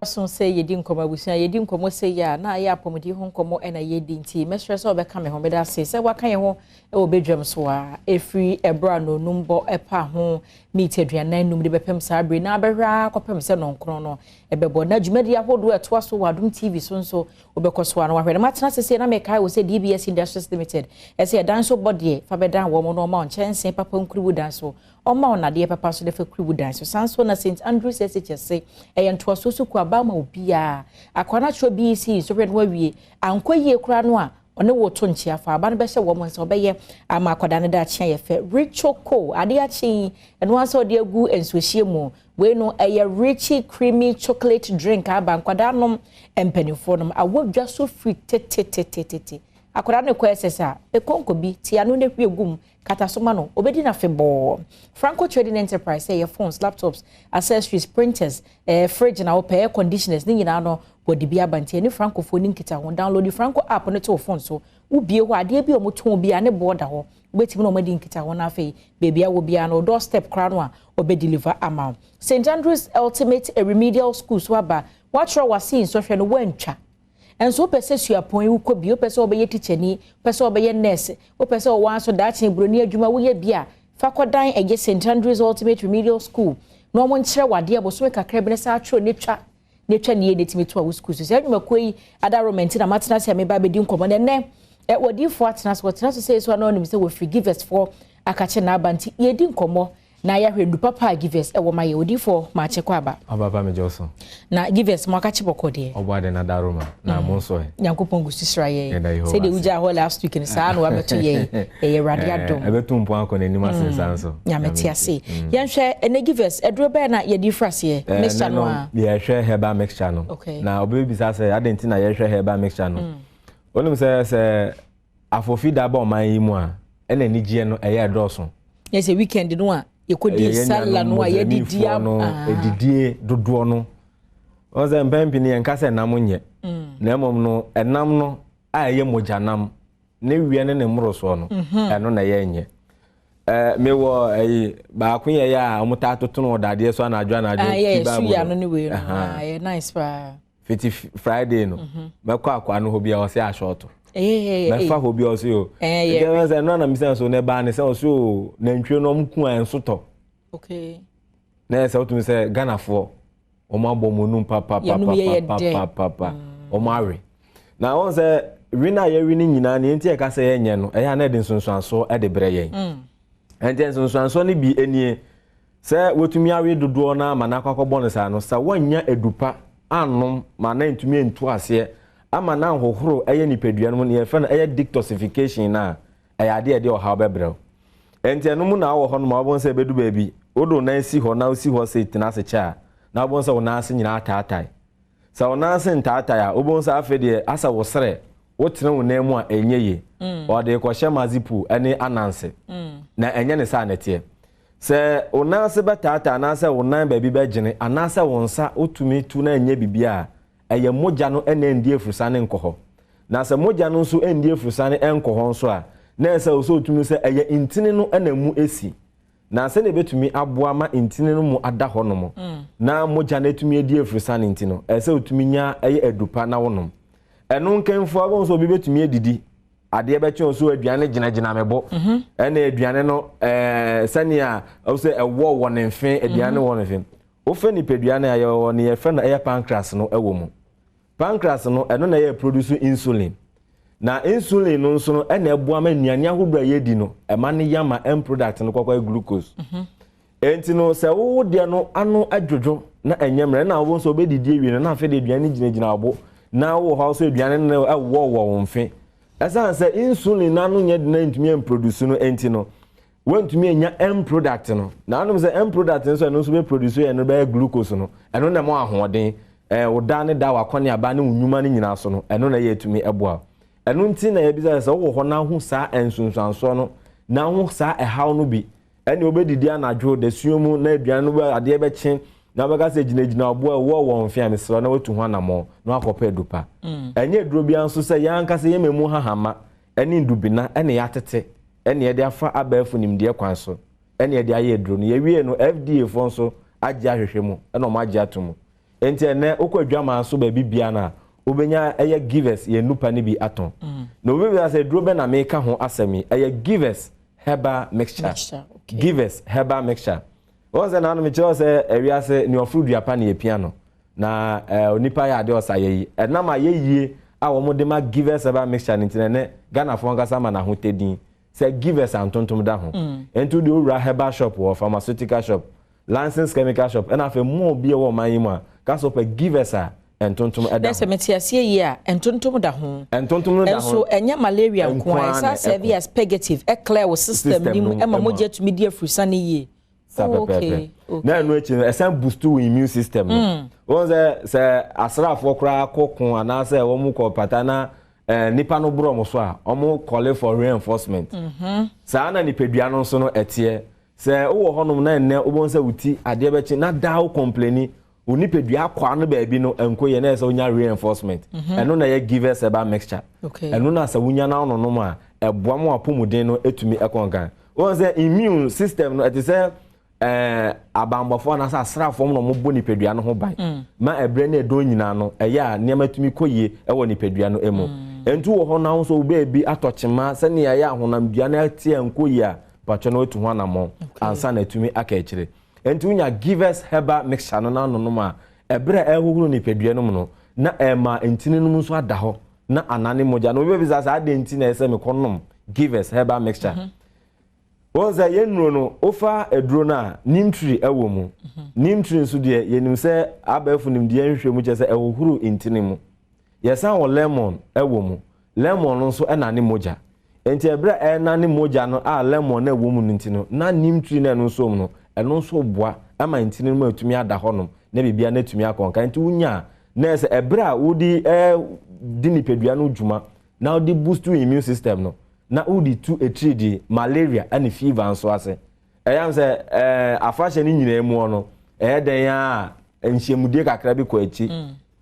So say ye din komo abusia ye din komo say ya na ya apomodi ho komo na ye din ti mesre so be ka me ho me da say waka ye ho e wo bedwam so a efri ebra no numbo epa ho meet aduanan num de bepem sabre na behwa kopem se no nkro no ebebo na dwumadi ahodo eto so wadum TV so obekoso na wahwe na matena sese na me kai wo say DBS Industries Limited e say dan so body fa bedan wo mo no ma onchense papa nkuru dan so oma ona de papa so de fa kuru dan so sanso na St Andrews SHS e ento so ku aba ma obia akwana cho BC so hwe no awie ankoyie kura no a one wo to nchia fa aba no be hye wo mo nso obeye ama akwada ne da chia ye fe richoko ade a chi eno aso de agu ensuhie mu we no eye richy creamy chocolate drink aba akwada nom empanifo nom awodwa so free tetetetetete akwada ne ko esesa e konko bi ti anu ne hwe gum katasoma no obedi na febo Franco Trading Enterprise say your phones laptops accessories printers fridge na air conditioners ni nyina no body bia bantie ni francophone nkita ho download the Franco app no to phone so ubie ho ade bia omoton bia ne border ho betimi no madi nkita ho na afei bebia wo bia no doorstep kra no a obe deliver amount St Andrews Ultimate Remedial School so aba watro wasi so hwe no wantwa enso pese suapon wu ko bi o pese obeye teacher ni pese obeye nurse o pese o wan so dachi broni adwuma wo ye bia fakodan ege St Andrews Ultimate Remedial School no mo nkyere wade aboso kakra bi ne sa atro netwa ne yedetimi to a school so adwuma koi adaromenti na matena se me ba bedi nkomo ne wodi fo atena so tena so say so na onim say we forgive us for akache na abanti yedi nkomo na ya hwendu papa givers e wo ma ye odifo ma chekwa aba ababa me joso na givers mo akache bokode obade na daroma na monso yankopon gusisra ye say de uja ho last week ni sa no abeto ye e radi Adom abeto mpo akọ na nima sensa so ya meti ase ya hwe ene givers edro be na ye difference ye mixture no a ye hwe Herbal mixture no na obebi sa say adenti na ye hwe Herbal mixture no onum say afofi da ba o man yi mu a ena ni gie no eye doso yes a weekend no a yekodi sala no a yedidi edidie dodo no o ze mpempini enka se nam nye na emom no enam no a ye mojanam na wie ne mro so no eno na ye nye mewo ba kun ye ya amuta atotono odade so na adwa na adwa ti ba ya no ni we no nice pa fiti Friday no mekọ akwa no hobia o se a short mefa hobia o se o e say no na mi say so ne ba ne say o so na ntwe no mku an soto okay na say o tumi say Ghana for o ma bọ mo num papa o ma we na won say wina ye wini nyina ne enti e ka say enye no e ya na de nsonsanso e de bre yen enti nsonsanso ne bi enie say wotumi awe dodo na ma na akọkọ no sa no sa wanya edupa anom ma na ntumi entu ase ama na hohoro eye nipadua no ne yefa na eye detoxification na eye ade ede o ha bebrel enti eno mu na wo ho no ma obon se bedu baabi odo na si ho na si ho se tina se cha na obon se wo na ase nyina ataatai sa wo na ase ntaatai a obon se afede asa wo sere wo tena wo na mu a enye ye o de ko hye mazipu ene ananse na enye ne sa nete se wo na ase betaatai na ase wo nan baabi be gene ana ase wo nsa otumi tu na enye bibia eye moja no ene ndie frusane nkoho na se moja no nso endie frusane enkoho nso a na ese oso otumi se eye intini no ena mu esi na se ne betumi aboa ma intini no mu ada ho no mo na moja na etumi edie frusane intino ese otumi nya eye edupa na wonom eno nkenfo abo nso bi betumi edidi ade be che oso aduane gina mebo ena aduane no sania o se ewo wo ne mfe aduane wo ne mfe ofe ni peduane ayo ne ye fe na eye pancreas no ewo mu pancreas no eno na ye produce insulin na insulin no nso no ena eboa ma nnuane ahodo ye di no e ma ne yama end product no kwakwa glucose enti no se wo de no ano adwodwo na enyemre na wo nso obedidi ewie no na afa de aduane gina abo na wo ha so aduane no wo mfe esa se insulin na no nye de na ntumi produce no enti no wantumi enya end product no na anom se end product nso no so be produce ye no be glucose no eno na mo ahoden woda ne da wakone aba ne unwuma ne nyina so no eno na ye tumi eboa eno nti na ye bisa se wo ho na ho saa ensunsanso no na ho saa ehaw no bi ene obedidi anadwo da suomu na aduan no ade be kyen na beka se gina obo wo mfia mesro na watu ho anamo na akopa edupa enye eduro bia nso se yanka se yememu hahama ene ndubina ene yatete ene ye de afa abafu nimde kwan so ene ye de aye eduro no ye wie no FDA fo nso agye ahwehwemu ene o ma agye atomu enti ene okọ adwama so ba bibia na obenya eye givers ye nupa ni bi aton no we say dro be na make ho asemi eye givers herbal mixture. Okay. Givers herbal mixture once na no me che say ewiase ni ofru duapa na ye piano na onipa ya de osa ye na ma ye yie a wo mo de ma givers herbal mixture ni tinene Ghana fo ngasa ma na ho tedin say givers antontom da ho ento de owura herbal shop or pharmaceutical shop licensed chemical shop and afa mo bi e wo man yi mu a ka so pa givers a entontom eda. That's a metiasie yi a entontom da ho. Entontom da ho. So enya malaria nko a sa serve as purgative e clear wo system ni mu e ma moje tumi di afrusa ne yi. Okay. Na no echi e boost to immune system no. Won say asrafo kra kokon ana say wo mu ko patana nipa no bro mo so a omo call for reinforcement. Sa na nipadua no so no etie say wo honom na enne wo say uti ade be chi na da wo complaini unipadua kwa no ba bi no enko ye na say onya reinforcement eno na ye give seba mixture eno na say wonya na no no a eboa mo apomuden no etumi ekonkan wo say immune system no it say abambofo na sa srafo no mo bo nipadua no ho ban ma ebre na edo nyina no eya niam atumi koye ewo nipadua no emu entu wo ho na so be bi atochema se ne ya honam dua na tie enkoye a pacho no etu ho anamo ansa na atumi aka ekire entu nya givers herbal mixture no na no ma ebre ehuhuru nipadua no no na ema entini no so ada ho na anane moja no be bisa sa ade entini ese me konom givers herbal mixture Oza yenro no ofa edro na nimtree ewo mu nimtree nso de yenim se abafu nim de nhwe mu che se ewohuru intini mu yesan wo lemon ewo mu lemon no nso enane moja enti ebra enane moja no a lemon na ewo mu ntino na nimtree na no nso mu no eno nso boa ama intini mu atumi ada honom na bibia na atumi akonka enti unya na se ebra wodi di nipedua no djuma na wodi boost immune system no na udi tu etridi malaria and fever and so ase eyam se afashe ni nyina emu no den ya enhyemude kakra bi ko echi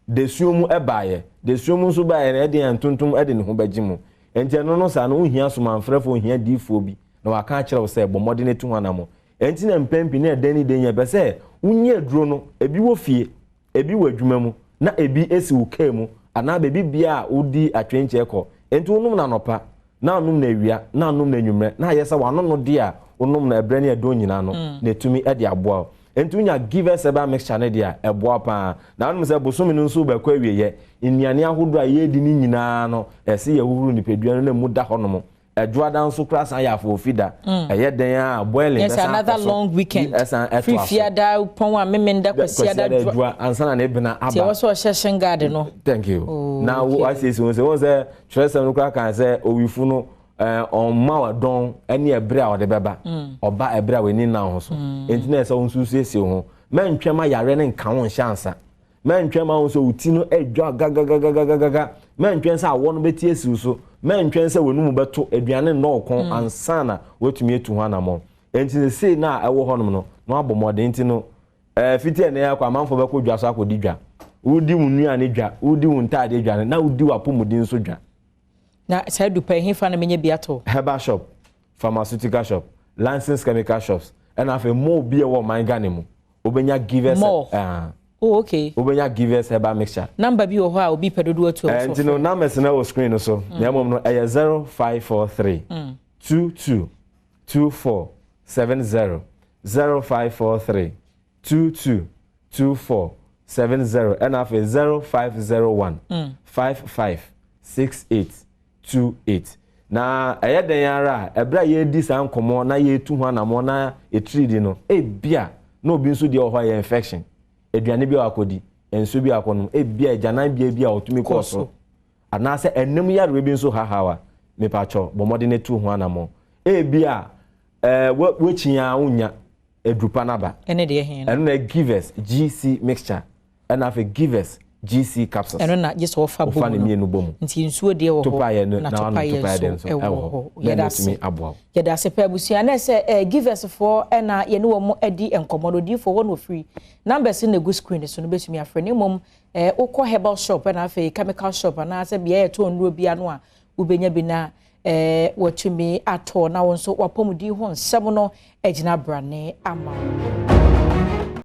desuomu ebaye desuomu so baye na den antontom ede ne ho bagimu enti no no sa no ohia so manfrefo ohia difo bi na waka akere wo se bomode ne tu hanamo enti na mpempi na den ni den ya be se unye aduro no ebi wo fie ebi wo adwuma mu na ebi esi wo kemu ana bebi bia udi atwenche eko enti wonum na nopa na anum na ewia na anum na enwumre na yesa wano no dia onum na ebre ne edo nyina no na etumi ede aboa entu nya give us eba mixture ne dia eboa pa na anum se bosomi no nso ba kwa wieye nniane ahodo a ye di ni nyina no ese ye huhuru ni pedua no na mu da honom edwa dan so kra san ya fo fida eye den a boiling yes another long weekend free fiada pon a memenda kwasiada dwa ansana na ebina aba tie wo so hye garden no thank you now I say so say trust no kra kan say owifu no on ma don eni ebre a ode beba oba ebre a weni na ho so enti na say onsusu esi ho mentwema yare ne nka ho hyansa mentwema ho so uti no edwa gagagagagaga mentwen say awo no beti esi so mentwen say wonu mu beto aduane no okon ansana wetumi etu ho anamo enti say na ewo honom no no abomode enti no fiti ene ya kwa amanfo beko dwa so akodi dwa udi wunu ane dwa udi wuntade dwa na udi wapomudin so dwa na say du pa hin fa na menye biato herbal shop pharmaceutical shop licensed chemical shops and afa mo bi e wo man Ghana mu obenya givers oh okay obenya givers herbal mixture number bi wo ho a obi pedodo atu and you know numbers na o screen so na mom no 0543 22 24 70 0543 22 24 70 and afa 0501 55 68 28 na eyeden yara ebra ye di san komo na ye tu ho anamo na etridi no bia na obi nso di ho ya infection eduane bi akodi enso bi akono bia janan bia otumi koso ana se enem yare bi nso hahawa me pacho bomode ne tu ho anamo bia wechinya unya edupa naba ene de he ene na givers GC mixture ene afa givers GC capsules eno na just offer bomu nti nsuo de wo ho na topa ye so yedasimi aboa yedase pa busia na se givers for na ye ne wo mo adi enkomododi for one free numbers in the good screen so no betumi afre ne mom ukọ herbal shop na afa chemical shop na se bia ye to onro bia no a ubenya bi na watumi ato na won so wapomudi ho nsem no agina brane ama